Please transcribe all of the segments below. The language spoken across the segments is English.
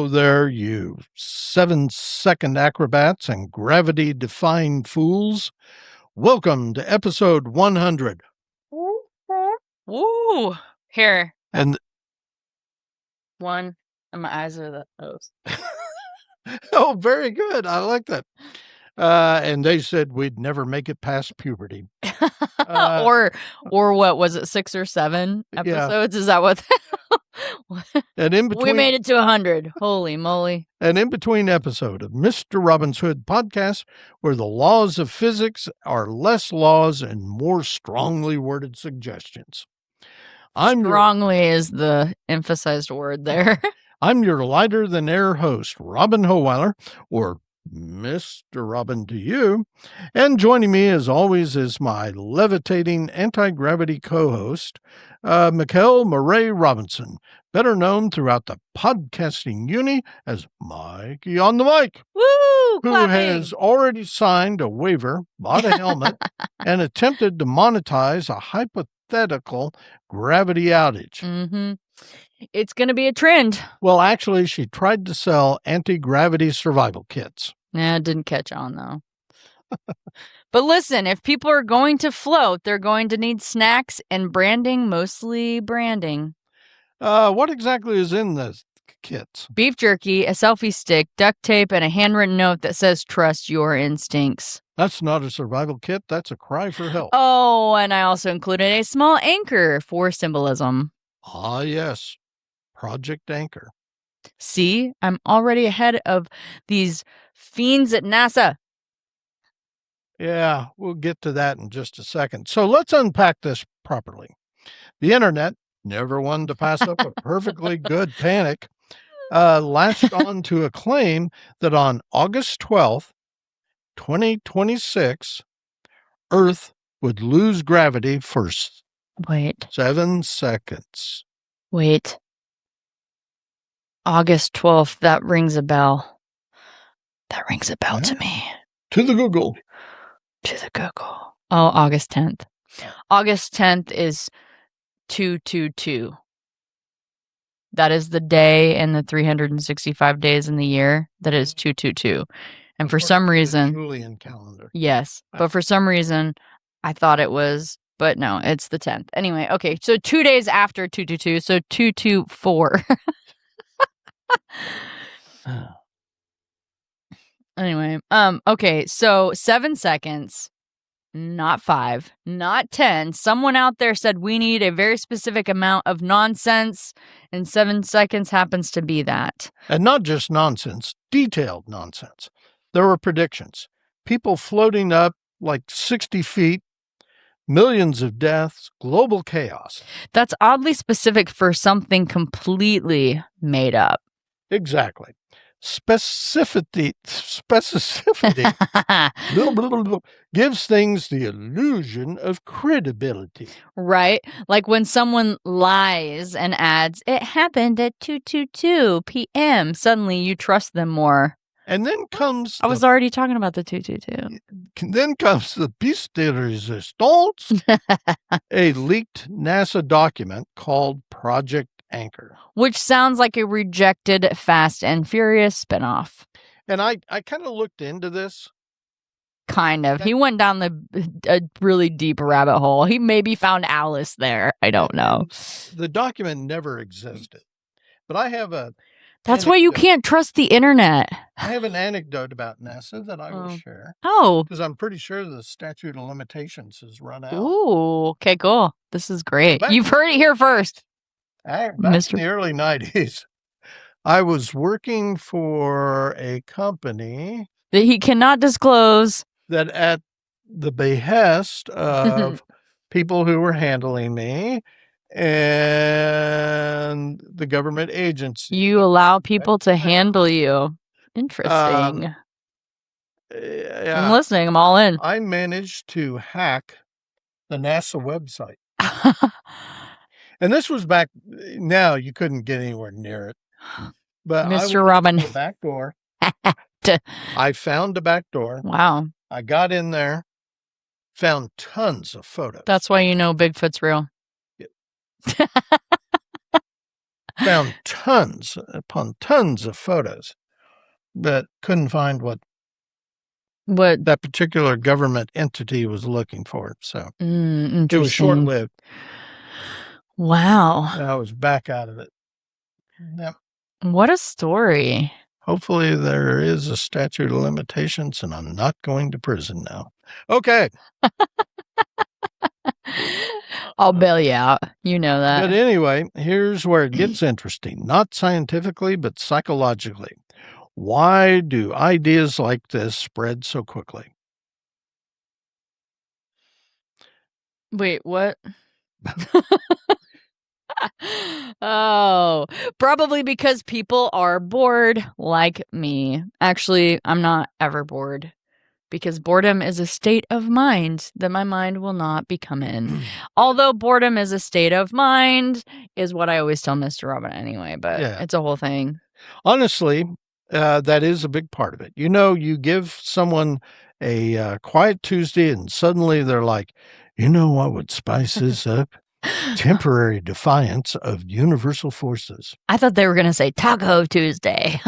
Hello there, you 7-second acrobats and gravity-defying fools. Welcome to episode 100. Woo! Here. And one, and my eyes are the O's. oh, very good. I like that. And they said we'd never make it past puberty. Or what was it, 6 or 7 episodes? Yeah. Is that what? And in between, we made it to 100. Holy moly! An in-between episode of Mr. Robin's Hood podcast, where the laws of physics are less laws and more strongly worded suggestions. Strongly is the emphasized word there. I'm your lighter-than-air host, Robin Hohweiler, or Mr. Robin to you, and joining me as always is my levitating anti-gravity co-host, Mikel Mauree Robinson, better known throughout the podcasting uni as Mikey-on-the-Mic. Woo! Who has already signed a waiver, bought a helmet, and attempted to monetize a hypothetical gravity outage. Mm-hmm. It's going to be a trend. Well, actually, she tried to sell anti-gravity survival kits. Yeah, it didn't catch on, though. But listen, if people are going to float, they're going to need snacks and branding, mostly branding. What exactly is in the kits? Beef jerky, a selfie stick, duct tape, and a handwritten note that says, "Trust your instincts." That's not a survival kit. That's a cry for help. Oh, and I also included a small anchor for symbolism. Ah, yes. Project Anchor. See, I'm already ahead of these fiends at NASA. Yeah, we'll get to that in just a second. So let's unpack this properly. The internet, never one to pass up a perfectly good panic, latched on to a claim that on August 12th, 2026, Earth would lose gravity for 7 seconds. Wait. August 12th, that rings a bell. That rings a bell to me. To the Google. Oh, August 10th. August 10th is 222. That is the day in the 365 days in the year that is 222. And for some reason, Julian calendar. Yes, but for some reason, I thought it was, but no, it's the 10th. Anyway, okay, so 2 days after 222, so 224. Anyway, okay, so 7 seconds, not 5, not 10. Someone out there said we need a very specific amount of nonsense, and 7 seconds happens to be that. And not just nonsense, detailed nonsense. There were predictions. People floating up like 60 feet, millions of deaths, global chaos. That's oddly specific for something completely made up. Exactly. Specificity gives things the illusion of credibility. Right? Like when someone lies and adds, "It happened at 2:22 p.m." Suddenly you trust them more. And then comes... I was already talking about the 222. Then comes the piece de resistance, a leaked NASA document called Project Anchor. Which sounds like a rejected Fast and Furious spinoff. And I kind of looked into this. Kind of. He went down a really deep rabbit hole. He maybe found Alice there. I don't know. The document never existed. But I have a... That's why you can't trust the internet. I have an anecdote about NASA that I will share. Oh. Because I'm pretty sure the statute of limitations has run out. Ooh, okay, cool. This is great. You've heard it here first. Back in the early 90s, I was working for a company that he cannot disclose, that at the behest of people who were handling me and the government agency. You allow people to handle you. Interesting. Yeah, I'm listening. I'm all in. I managed to hack the NASA website. And this was back, now you couldn't get anywhere near it. But Mr. Robin. The back door. I found the back door. Wow. I got in there, found tons of photos. That's why you know Bigfoot's real. found tons upon tons of photos, but couldn't find what that particular government entity was looking for. So it was short-lived. Wow. I was back out of it. Yep. What a story. Hopefully there is a statute of limitations and I'm not going to prison now. Okay. I'll bail you out. You know that. But anyway, here's where it gets interesting. Not scientifically, but psychologically. Why do ideas like this spread so quickly? Wait, what? Oh, probably because people are bored like me. Actually, I'm not ever bored because boredom is a state of mind that my mind will not become in. Although boredom is a state of mind is what I always tell Mr. Robin anyway, but it's a whole thing. Honestly, that is a big part of it. You know, you give someone a quiet Tuesday and suddenly they're like, you know what would spice this up? Temporary defiance of universal forces. I thought they were going to say Taco Tuesday.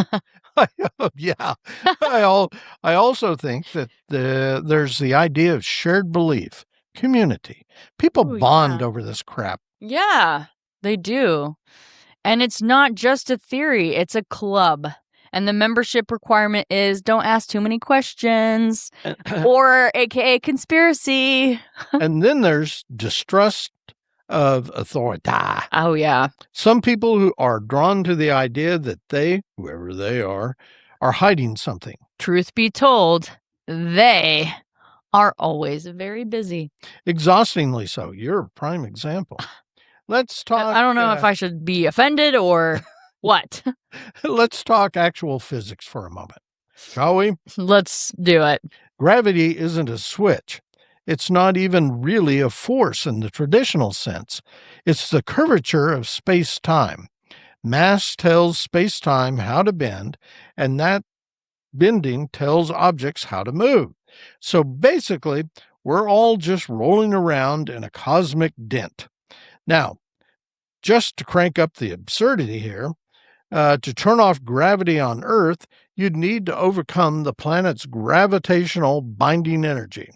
Yeah. I also think that there's the idea of shared belief, community. People bond over this crap. Yeah, they do. And it's not just a theory, it's a club. And the membership requirement is don't ask too many questions or AKA conspiracy. And then there's distrust of authority. Oh, yeah. Some people who are drawn to the idea that they, whoever they are hiding something. Truth be told, they are always very busy. Exhaustingly so. You're a prime example. Let's talk. I don't know if I should be offended or what. Let's talk actual physics for a moment, shall we? Let's do it. Gravity isn't a switch. It's not even really a force in the traditional sense. It's the curvature of space-time. Mass tells space-time how to bend, and that bending tells objects how to move. So basically, we're all just rolling around in a cosmic dent. Now, just to crank up the absurdity here, to turn off gravity on Earth, you'd need to overcome the planet's gravitational binding energy.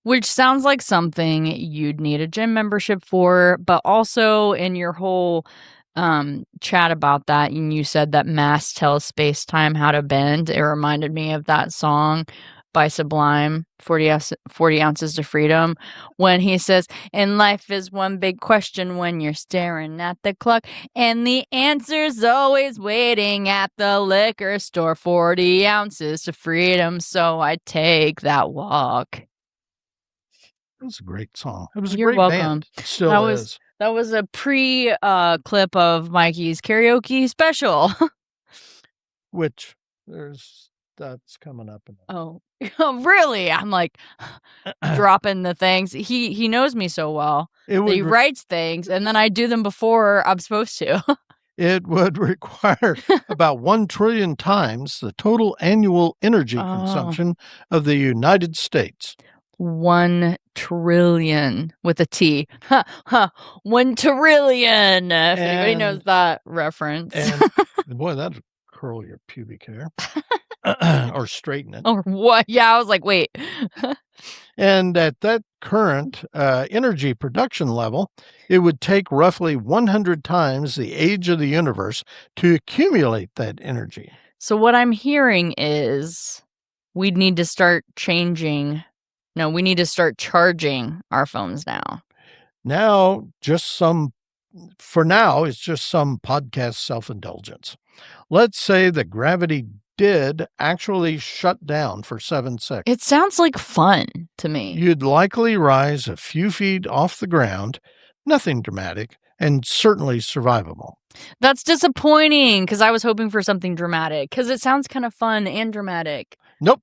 Which sounds like something you'd need a gym membership for, but also in your whole chat about that, and you said that mass tells space-time how to bend. It reminded me of that song by Sublime, 40 Ounces to Freedom, when he says, and life is one big question when you're staring at the clock, and the answer's always waiting at the liquor store, 40 ounces to freedom, so I take that walk. It was a great song. It was a You're great welcome. band. Still is. That was a clip of Mikey's karaoke special. Which that's coming up. Oh, really? I'm like dropping the things. He knows me so well. He writes things and then I do them before I'm supposed to. It would require about 1 trillion times the total annual energy consumption of the United States. 1 trillion with a T. 1 trillion. If anybody knows that reference. And boy, that'd curl your pubic hair. Or straighten it. Or what? Yeah, I was like, wait. And at that current energy production level, it would take roughly 100 times the age of the universe to accumulate that energy. So what I'm hearing is we'd need to start changing. No, we need to start charging our phones now. Now, for now, it's just some podcast self-indulgence. Let's say that gravity did actually shut down for 7 seconds. It sounds like fun to me. You'd likely rise a few feet off the ground, nothing dramatic, and certainly survivable. That's disappointing because I was hoping for something dramatic because it sounds kind of fun and dramatic. Nope.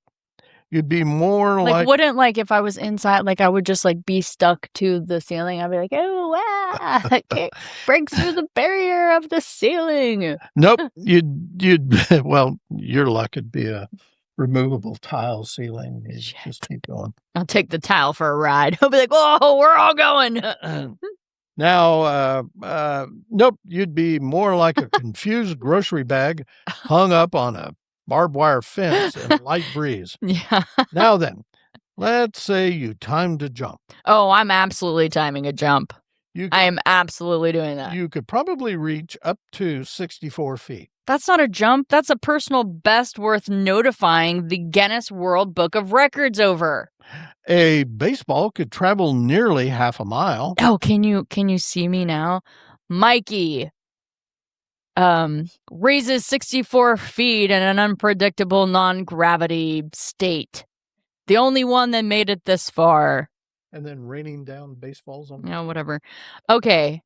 You'd be more like wouldn't if I was inside, I would just be stuck to the ceiling. I'd be like, oh, I can't break through the barrier of the ceiling. Nope. You'd well, your luck would be a removable tile ceiling. You just keep going. I'll take the tile for a ride. I'll be like, oh, we're all going. Now, nope, you'd be more like a confused grocery bag hung up on a barbed wire fence in a light breeze. Yeah. Now then, let's say you timed a jump. Oh, I'm absolutely timing a jump. You I could, am absolutely doing that. you could probably reach up to 64 feet. That's not a jump. That's a personal best worth notifying the Guinness World Book of Records over. A baseball could travel nearly half a mile. Oh, can you see me now? Mikey raises 64 feet in an unpredictable non-gravity state. The only one that made it this far. And then raining down baseballs on. No, whatever. Okay.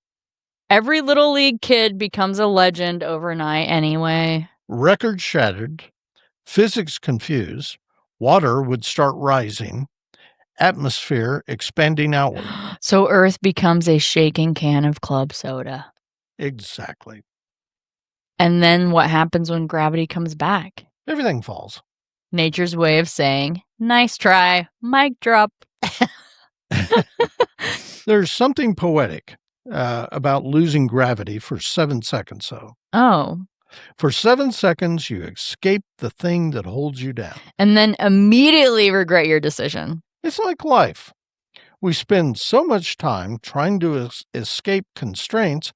Every little league kid becomes a legend overnight anyway. Record shattered, physics confused, water would start rising, atmosphere expanding outward. So Earth becomes a shaking can of club soda. Exactly. And then what happens when gravity comes back? Everything falls. Nature's way of saying, nice try, mic drop. There's something poetic about losing gravity for 7 seconds, though. Oh. For 7 seconds, you escape the thing that holds you down. And then immediately regret your decision. It's like life. We spend so much time trying to escape constraints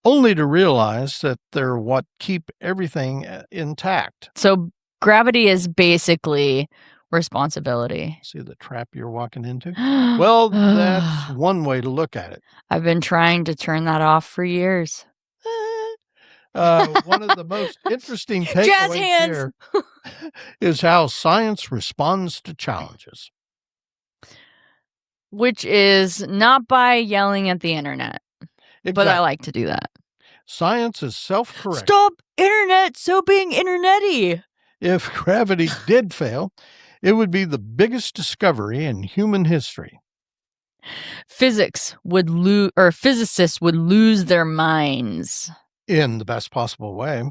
only to realize that they're what keep everything intact. So gravity is basically responsibility. See the trap you're walking into? Well, that's one way to look at it. I've been trying to turn that off for years. One of the most interesting takeaways here is how science responds to challenges. Which is not by yelling at the internet. Exactly. But I like to do that. Science is self-correct. Stop internet, so being internet-y. If gravity did fail, it would be the biggest discovery in human history. Physicists would lose their minds. In the best possible way.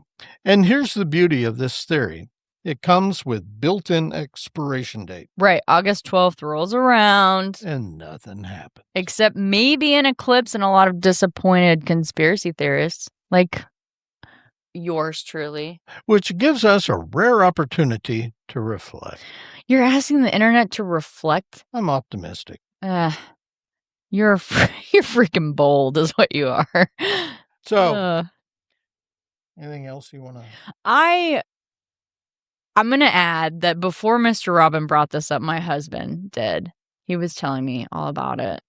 And here's the beauty of this theory. It comes with built-in expiration date. Right. August 12th rolls around. And nothing happens. Except maybe an eclipse and a lot of disappointed conspiracy theorists. Like yours truly. Which gives us a rare opportunity to reflect. You're asking the internet to reflect? I'm optimistic. You're freaking bold is what you are. So, anything else you want to... I'm going to add that before Mr. Robin brought this up, my husband did. He was telling me all about it.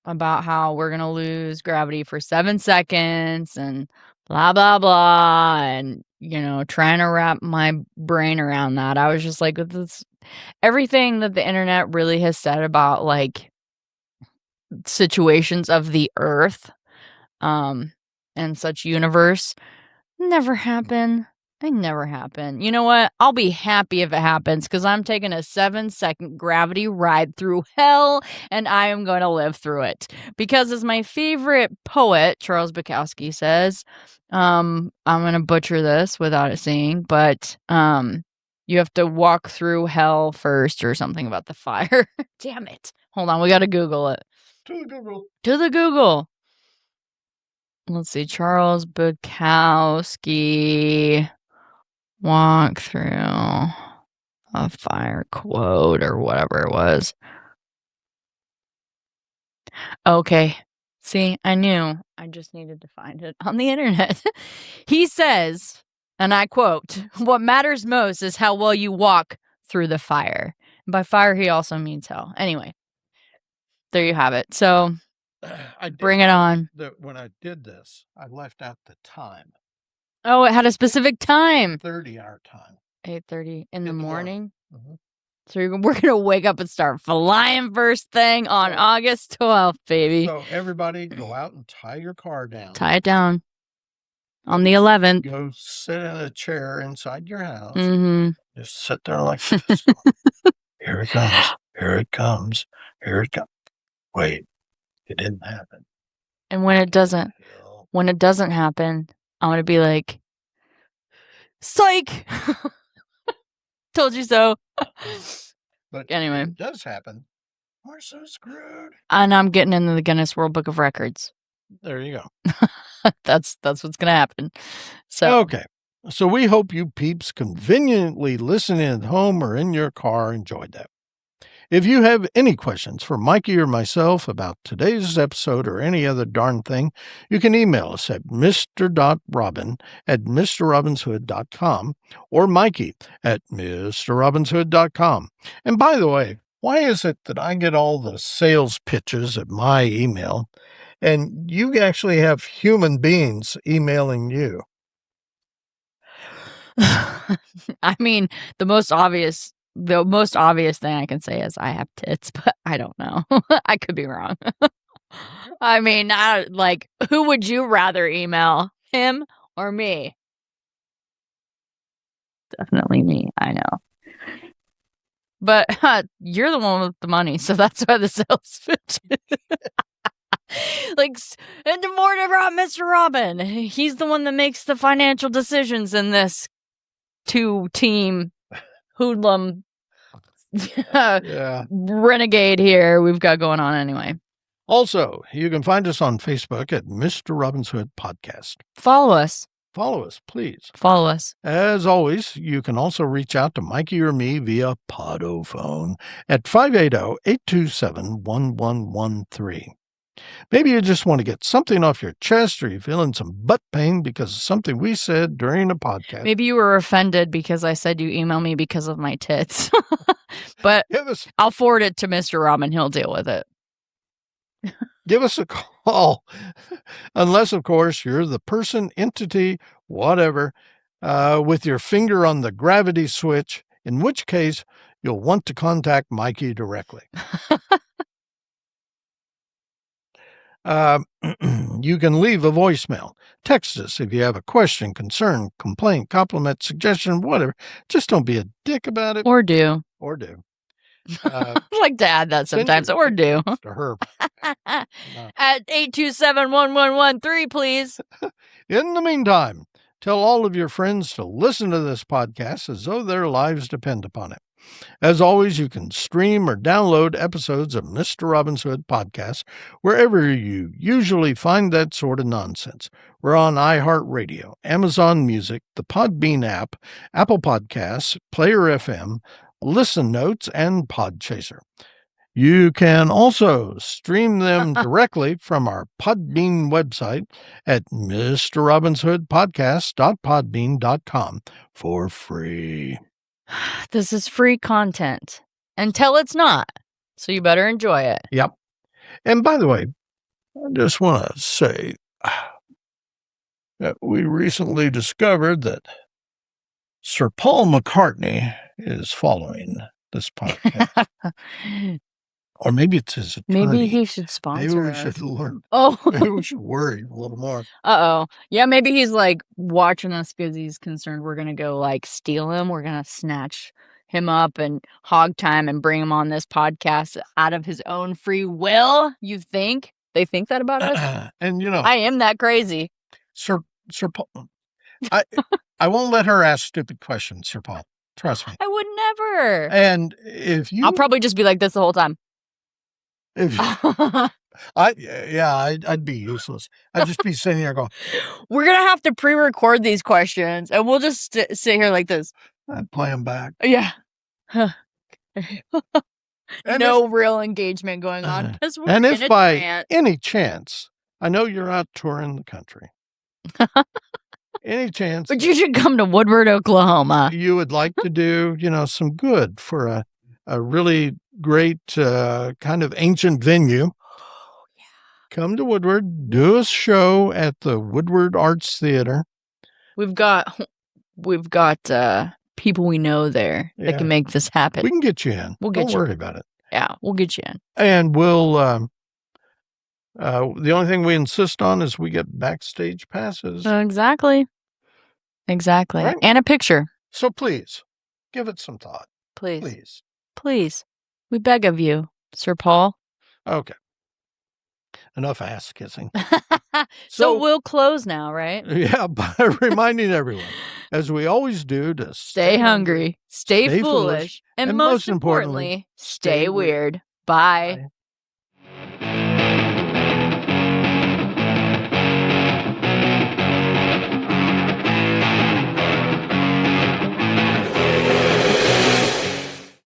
About how we're going to lose gravity for 7 seconds and blah, blah, blah. And, trying to wrap my brain around that. I was just like, this, everything that the internet really has said about, like, situations of the earth and such universe never happen. They never happen. You know what? I'll be happy if it happens because I'm taking a 7-second gravity ride through hell and I am going to live through it. Because as my favorite poet, Charles Bukowski, says, I'm going to butcher this without it saying, but you have to walk through hell first or something about the fire. Damn it. Hold on. We got to Google it. To the Google. To the Google. Let's see. Charles Bukowski. Walk through a fire quote or whatever it was. Okay. See, I knew. I just needed to find it on the internet. He says, and I quote, "What matters most is how well you walk through the fire." And by fire, he also means hell. Anyway, there you have it. So bring it on. When I did this, I left out the time. Oh, it had a specific time. 8:30 our time. 8:30 in the morning. Mm-hmm. So we're going to wake up and start flying first thing on August 12th, baby. So everybody go out and tie your car down. Tie it down. On the 11th. Go sit in a chair inside your house. Mm-hmm. Just sit there like this. Here it comes. Here it comes. Here it comes. Wait, it didn't happen. And when it doesn't happen, I'm going to be like, psych! Told you so. But anyway, it does happen. We're so screwed. And I'm getting into the Guinness World Book of Records. There you go. That's what's going to happen. So Okay. So we hope you peeps conveniently listening at home or in your car enjoyed that. If you have any questions for Mikey or myself about today's episode or any other darn thing, you can email us at mr.robin@mrrobinshood.com or Mikey at mrrobinshood.com. And by the way, why is it that I get all the sales pitches at my email and you actually have human beings emailing you? I mean, the most obvious thing I can say is I have tits, but I don't know. I could be wrong. I mean, who would you rather email, him or me? Definitely me. I know. But you're the one with the money, so that's why the sales pitch. And more about Mr. Robin. He's the one that makes the financial decisions in this two-team hoodlum renegade here we've got going on anyway. Also, you can find us on Facebook at Mr. Robin's Hood Podcast. Follow us. Follow us, please. Follow us. As always, you can also reach out to Mikey or me via Podophone at 580-827-1113. Maybe you just want to get something off your chest, or you're feeling some butt pain because of something we said during a podcast. Maybe you were offended because I said you email me because of my tits. But I'll forward it to Mr. Robin. He'll deal with it. Give us a call. Unless, of course, you're the person, entity, whatever, with your finger on the gravity switch, in which case you'll want to contact Mikey directly. You can leave a voicemail. Text us if you have a question, concern, complaint, compliment, suggestion, whatever. Just don't be a dick about it. Or do. I like to add that sometimes. Or do. To her. At 827-1113, please. In the meantime, tell all of your friends to listen to this podcast as though their lives depend upon it. As always, you can stream or download episodes of Mr. Robin's Hood Podcast wherever you usually find that sort of nonsense. We're on iHeartRadio, Amazon Music, the Podbean app, Apple Podcasts, Player FM, Listen Notes, and Podchaser. You can also stream them directly from our Podbean website at mrrobinshoodpodcast.podbean.com for free. This is free content until it's not, so you better enjoy it. Yep. And by the way, I just want to say that we recently discovered that Sir Paul McCartney is following this podcast. Or maybe it's his attorney. Maybe he should sponsor Maybe we us. should learn. Oh. Maybe we should worry a little more. Uh-oh. Yeah, maybe he's watching us because he's concerned we're going to go steal him. We're going to snatch him up and hog time and bring him on this podcast out of his own free will. You think? They think that about us? And I am that crazy. Sir Paul, I won't let her ask stupid questions, Sir Paul. Trust me. I would never. And if you... I'll probably just be like this the whole time. I'd be useless. I'd just be sitting there going, we're going to have to pre-record these questions and we'll just sit here like this. I'd play them back. Yeah. No real engagement going on. And if by any chance, I know you're out touring the country. Any chance. But you should come to Woodward, Oklahoma. You would like to do, some good for a really great kind of ancient venue. Oh, yeah. Come to Woodward, do a show at the Woodward Arts Theater. We've got people we know there that can make this happen. We can get you in. Don't worry about it. Yeah, we'll get you in. And we'll the only thing we insist on is we get backstage passes. Exactly. Right? And a picture. So please, give it some thought. Please. We beg of you, Sir Paul. Okay. Enough ass kissing. So we'll close now, right? Yeah, by reminding everyone, as we always do, to stay hungry, stay foolish, and most importantly, stay weird. Bye.